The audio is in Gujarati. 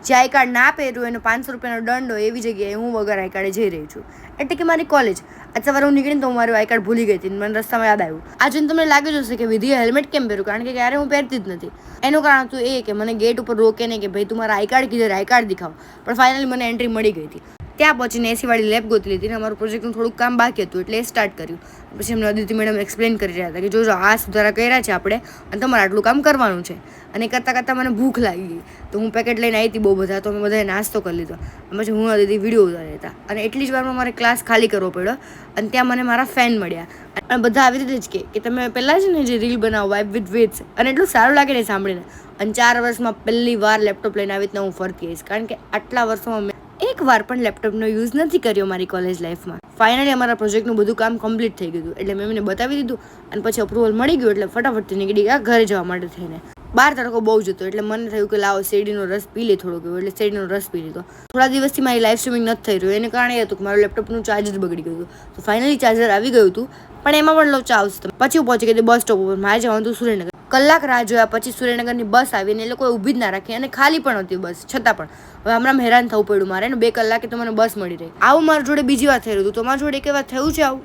જે આઈ કાર્ડ ના પહેર્યું એનો 500 રૂપિયાનો દંડ હોય એવી જગ્યાએ હું વગર આઈ કાર્ડે જઈ રહી છું. એટલે કે મારી કોલેજ. આજ સવારે હું નીકળીને તો હું મારું આઈ કાર્ડ ભૂલી ગઈ હતી. મને રસ્તામાં યાદ આવ્યું. આજે તમને લાગી જશે કે વિધિએ હેલ્મેટ કેમ પહેર્યું, કારણ કે ક્યારે હું પહેરતી જ નથી. એનું કારણ હતું એ કે મને ગેટ ઉપર રોકે નહીં કે ભાઈ તું મારા આઈ કાર્ડ કીધે આઈ કાર્ડ દેખાવ. પણ ફાઇનલી મને એન્ટ્રી મળી ગઈ હતી. ત્યાં પહોંચીને એસીવાળી લેબ ગોતી લીધી અને અમારું પ્રોજેક્ટનું થોડુંક કામ બાકી હતું એટલે એ સ્ટાર્ટ કર્યું. પછી અમને અદિતિ મેડમ એક્સપ્લેન કરી રહ્યા હતા કે જો આ સુધારા કર્યા છે આપણે અને તમારે આટલું કામ કરવાનું છે. અને કરતાં કરતાં મને ભૂખ લાગી ગઈ તો હું પેકેટ લઈને આવી હતી બહુ બધા, તો અમે બધાએ નાસ્તો કરી લીધો. પછી હું અદિતિ વિડીયો ઉતાર્યા હતા અને એટલી જ વારમાં મારે ક્લાસ ખાલી કરવો પડ્યો અને ત્યાં મને મારા ફેન મળ્યા અને બધા આવી રીતે જ કે તમે પહેલાં છે ને જે રીલ બનાવો વાઇબ વિથ વેટ્સ, અને એટલું સારું લાગે ને સાંભળીને. અને 4 વર્ષમાં પહેલી વાર લેપટોપ લઈને આવી રીતના હું ફરતી આવીશ, કારણ કે આટલા વર્ષોમાં મેં એક વાર પણ લેપટોપનો યુઝ નથી કર્યો મારી કોલેજ લાઈફમાં. ફાઇનલી અમારા પ્રોજેક્ટનું બધું કામ કમ્પ્લીટ થઈ ગયું એટલે મેં એમને બતાવી દીધું અને પછી અપ્રુવલ મળી ગયું એટલે ફટાફટથી નીકળી ગયા ઘરે જવા માટે થઈને. બહાર તડકો બહુ જ હતો એટલે મને થયું કે લાવો શેરડીનો રસ પી લે થોડોક એવું, એટલે શેરડીનો રસ પી લીધો. થોડા દિવસથી મારી લાઈવ સ્ટ્રીમિંગ નથી થઈ રહ્યું, એને કારણે એ હતું કે મારું લેપટોપનું ચાર્જર બગડી ગયું હતું. તો ફાઇનલી ચાર્જર આવી ગયું હતું, પણ એમાં પણ લોચા આવશે. પછી હું પહોંચી ગઈ બસ સ્ટોપ ઉપર. મારે જવાનું હતું સુરેન્દ્રનગર. કલાક રાહ જોયા પછી સુરેન્દ્રનગરની બસ આવીને એ લોકોએ ઊભી જ ના રાખી અને ખાલી પણ હતી બસ. છતાં પણ હવે હમણાં હેરાન થવું પડ્યું મારે ને 2 કલાકે તો મને બસ મળી રહી. આવું મારી જોડે બીજી વાર થઈ રહ્યું હતું. તમારી જોડે એક વાર થયું છે આવું?